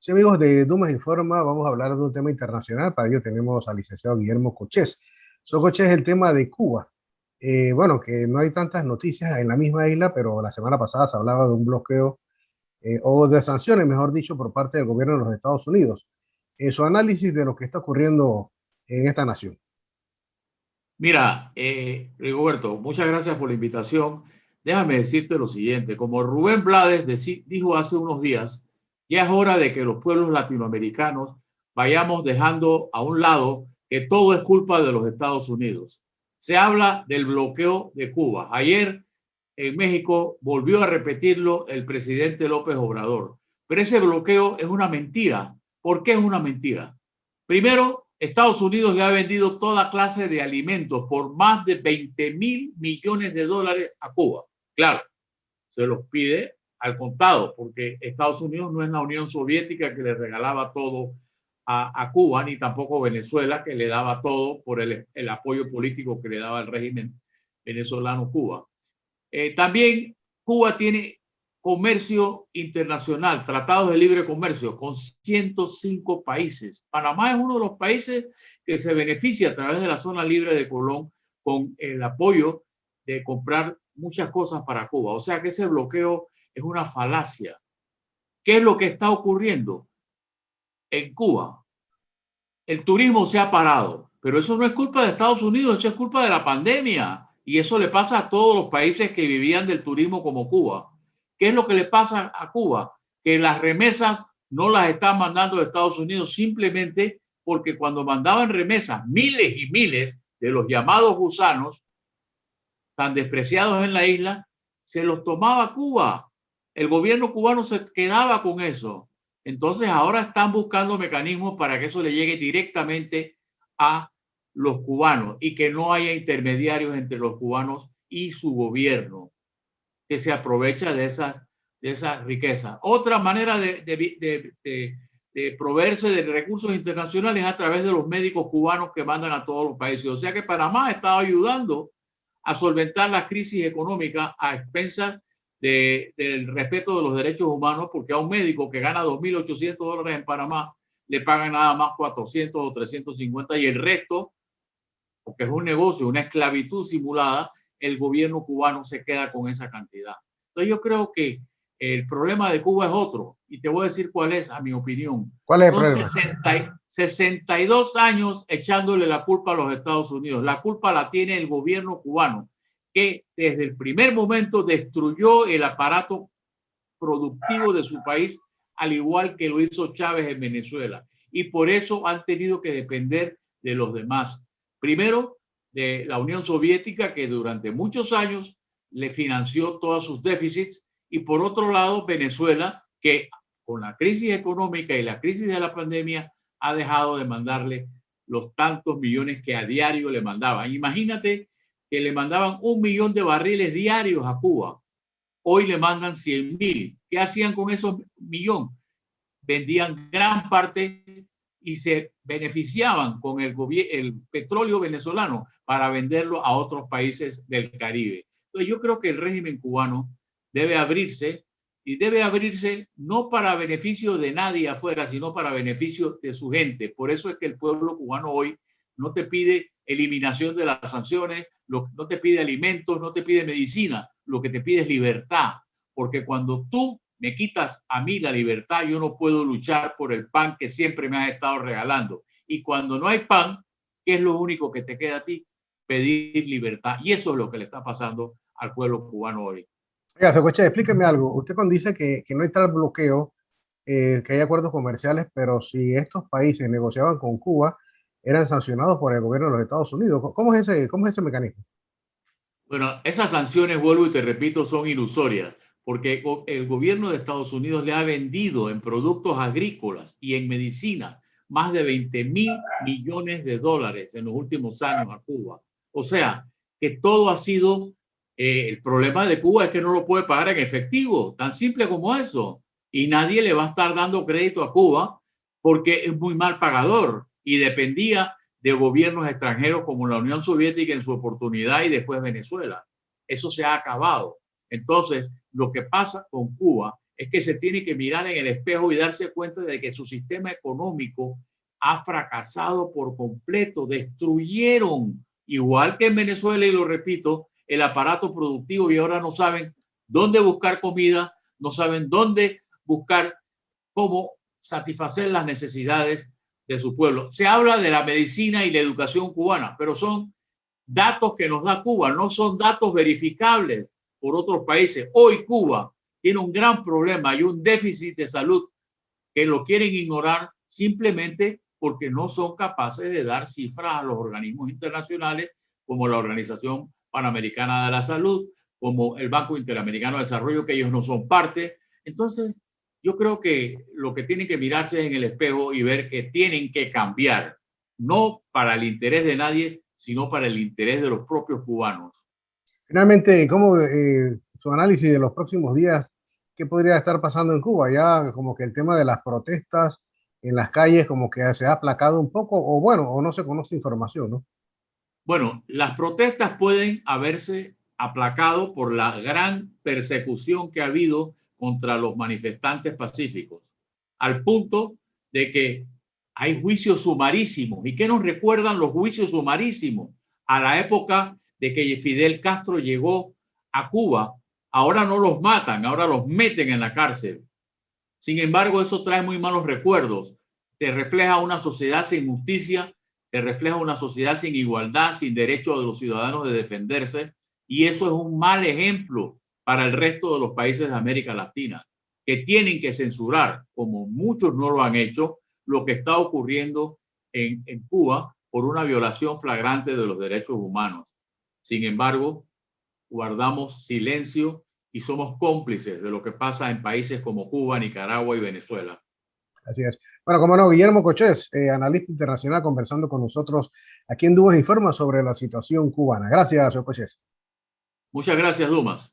Sí, amigos de Dumas Informa, vamos a hablar de un tema internacional. Para ello tenemos al licenciado Guillermo Cochés. Cochés, el tema de Cuba. Bueno, que no hay tantas noticias en la misma isla, pero la semana pasada se hablaba de un bloqueo o de sanciones, mejor dicho, por parte del gobierno de los Estados Unidos. Su análisis de lo que está ocurriendo en esta nación. Mira, Rigoberto, muchas gracias por la invitación. Déjame decirte lo siguiente, como Rubén Blades dijo hace unos días, ya es hora de que los pueblos latinoamericanos vayamos dejando a un lado que todo es culpa de los Estados Unidos. Se habla del bloqueo de Cuba. Ayer en México volvió a repetirlo el presidente López Obrador, pero ese bloqueo es una mentira. ¿Por qué es una mentira? Primero, Estados Unidos le ha vendido toda clase de alimentos por más de 20.000 millones de dólares a Cuba. Claro, se los pide al contado, porque Estados Unidos no es la Unión Soviética que le regalaba todo a Cuba, ni tampoco Venezuela, que le daba todo por el apoyo político que le daba el régimen venezolano Cuba. También Cuba tiene comercio internacional, tratados de libre comercio con 105 países. Panamá es uno de los países que se beneficia a través de la zona libre de Colón con el apoyo de comprar muchas cosas para Cuba. O sea que ese bloqueo es una falacia. ¿Qué es lo que está ocurriendo en Cuba? El turismo se ha parado, pero eso no es culpa de Estados Unidos, eso es culpa de la pandemia. Y eso le pasa a todos los países que vivían del turismo como Cuba. ¿Qué es lo que le pasa a Cuba? Que las remesas no las están mandando de Estados Unidos simplemente porque cuando mandaban remesas, miles y miles de los llamados gusanos, tan despreciados en la isla, se los tomaba Cuba. El gobierno cubano se quedaba con eso. Entonces ahora están buscando mecanismos para que eso le llegue directamente a los cubanos y que no haya intermediarios entre los cubanos y su gobierno, que se aprovecha de esa riqueza. Otra manera de proveerse de recursos internacionales a través de los médicos cubanos que mandan a todos los países. O sea que Panamá está ayudando a solventar la crisis económica a expensas del respeto de los derechos humanos, porque a un médico que gana $2.800 en Panamá le pagan nada más 400 o 350 y el resto, porque es un negocio, una esclavitud simulada, el gobierno cubano se queda con esa cantidad. Entonces yo creo que el problema de Cuba es otro, y te voy a decir cuál es, a mi opinión. ¿Cuál es el Son problema? 62 años echándole la culpa a los Estados Unidos. La culpa la tiene el gobierno cubano, que desde el primer momento destruyó el aparato productivo de su país, al igual que lo hizo Chávez en Venezuela. Y por eso han tenido que depender de los demás. Primero, de la Unión Soviética, que durante muchos años le financió todos sus déficits, y por otro lado, Venezuela, que con la crisis económica y la crisis de la pandemia ha dejado de mandarle los tantos millones que a diario le mandaban. Imagínate que le mandaban 1 millón de barriles diarios a Cuba. Hoy le mandan 100.000. ¿Qué hacían con esos millones? Vendían gran parte y se beneficiaban con el petróleo venezolano para venderlo a otros países del Caribe. Entonces yo creo que el régimen cubano debe abrirse y debe abrirse no para beneficio de nadie afuera, sino para beneficio de su gente. Por eso es que el pueblo cubano hoy no te pide eliminación de las sanciones, no te pide alimentos, no te pide medicina, lo que te pide es libertad. Porque cuando tú me quitas a mí la libertad, yo no puedo luchar por el pan que siempre me has estado regalando. Y cuando no hay pan, ¿qué es lo único que te queda a ti? Pedir libertad. Y eso es lo que le está pasando al pueblo cubano hoy. Oiga, Cochés, explíqueme algo. Usted cuando dice que no hay tal bloqueo, que hay acuerdos comerciales, pero si estos países negociaban con Cuba, eran sancionados por el gobierno de los Estados Unidos. Cómo es ese mecanismo? Bueno, esas sanciones, vuelvo y te repito, son ilusorias, porque el gobierno de Estados Unidos le ha vendido en productos agrícolas y en medicina más de 20.000 millones de dólares en los últimos años a Cuba. O sea, que todo ha sido, el problema de Cuba es que no lo puede pagar en efectivo, tan simple como eso. Y nadie le va a estar dando crédito a Cuba porque es muy mal pagador y dependía de gobiernos extranjeros como la Unión Soviética en su oportunidad y después Venezuela. Eso se ha acabado. Entonces, lo que pasa con Cuba es que se tiene que mirar en el espejo y darse cuenta de que su sistema económico ha fracasado por completo. Destruyeron, igual que en Venezuela, y lo repito, el aparato productivo, y ahora no saben dónde buscar comida, no saben dónde buscar cómo satisfacer las necesidades de su pueblo. Se habla de la medicina y la educación cubana, pero son datos que nos da Cuba, no son datos verificables por otros países. Hoy Cuba tiene un gran problema y un déficit de salud que lo quieren ignorar simplemente porque no son capaces de dar cifras a los organismos internacionales como la Organización Panamericana de la Salud, como el Banco Interamericano de Desarrollo, que ellos no son parte. Entonces, yo creo que lo que tienen que mirarse es en el espejo y ver que tienen que cambiar, no para el interés de nadie, sino para el interés de los propios cubanos. Finalmente, ¿cómo su análisis de los próximos días? ¿Qué podría estar pasando en Cuba? Ya como que el tema de las protestas en las calles como que se ha aplacado un poco, o bueno, o no se conoce información, ¿no? Bueno, las protestas pueden haberse aplacado por la gran persecución que ha habido contra los manifestantes pacíficos, al punto de que hay juicios sumarísimos. ¿Y qué nos recuerdan los juicios sumarísimos? A la época de que Fidel Castro llegó a Cuba. Ahora no los matan, ahora los meten en la cárcel. Sin embargo, eso trae muy malos recuerdos. Te refleja una sociedad sin justicia, te refleja una sociedad sin igualdad, sin derecho de los ciudadanos de defenderse, y eso es un mal ejemplo para el resto de los países de América Latina, que tienen que censurar, como muchos no lo han hecho, lo que está ocurriendo en Cuba por una violación flagrante de los derechos humanos. Sin embargo, guardamos silencio y somos cómplices de lo que pasa en países como Cuba, Nicaragua y Venezuela. Así es. Bueno, como no, Guillermo Cochés, analista internacional, conversando con nosotros aquí en Dumas Informa sobre la situación cubana. Gracias, señor Cochés. Muchas gracias, Dumas.